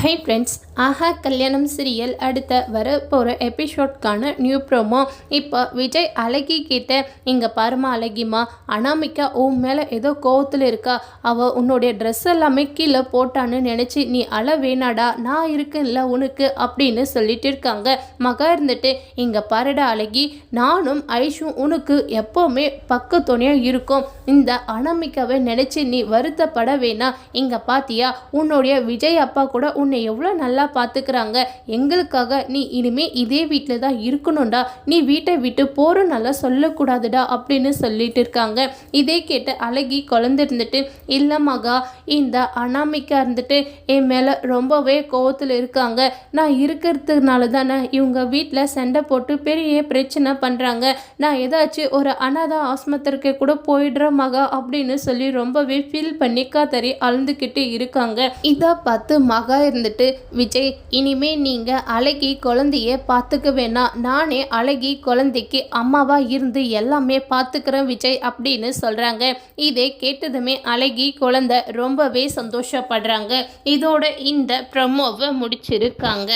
Hi friends, ஆஹா கல்யாணம் serial அடுத்த வர போகிற எபிசோட்கான நியூ ப்ரோமோ. இப்போ விஜய் அழகி கிட்ட, இங்கே பாருமா அழகிமா, அனாமிகா உன் மேலே ஏதோ கோவத்தில் இருக்கா, அவள் உன்னுடைய ட்ரெஸ் எல்லாமே கீழே போட்டான்னு நினச்சி நீ அழ வேணாடா, நான் இருக்குல்ல உனக்கு அப்படின்னு சொல்லிட்டு இருக்காங்க. மகா இருந்துட்டு, இங்கே பாருடா அழகி, நானும் ஐஷும் உனக்கு எப்போவுமே பக்க துணையாக இருக்கும். இந்த அனாமிகாவை நினச்சி நீ வருத்தப்பட வேணாம். இங்கே பார்த்தியா, உன்னுடைய விஜய் அப்பா கூட உன்னை எவ்வளோ நல்லா பார்த்துக்கிறாங்க. எங்களுக்காக நீ இனிமே இதே வீட்டில் தான் இருக்கணும்டா, நீ வீட்டை விட்டு போகிற நல்லா சொல்லக்கூடாதுடா அப்படின்னு சொல்லிட்டு இருக்காங்க. இதே கேட்டு அழகி குழந்தை இருந்துட்டு, இல்லை மகா, இந்த அனாமிகா இருந்துட்டு என் மேலே ரொம்பவே கோவத்தில் இருக்காங்க. நான் இருக்கிறதுனால தானே இவங்க வீட்டில் சண்டை போட்டு பெரிய பிரச்சனை பண்ணுறாங்க. நான் ஏதாச்சும் ஒரு அனாதை ஆஸ்பத்திரிக்கு கூட போயிடுறேன் மகா அப்படின்னு சொல்லி ரொம்பவே ஃபீல் பண்ணி காத்தறி அழுந்துக்கிட்டு இருக்காங்க. இதை பார்த்து மகா இருந்துட்டு, விஜய், இனிமே நீங்க அழகி குழந்தைய பார்த்துக்க வேணாம், நானே அழகி குழந்தைக்கு அம்மாவா இருந்து எல்லாமே பார்த்துக்கிறேன் விஜய் அப்படின்னு சொல்றாங்க. இதை கேட்டதுமே அழகி குழந்தை ரொம்பவே சந்தோஷப்படுறாங்க. இதோட இந்த ப்ரோமோவை முடிச்சிருக்காங்க.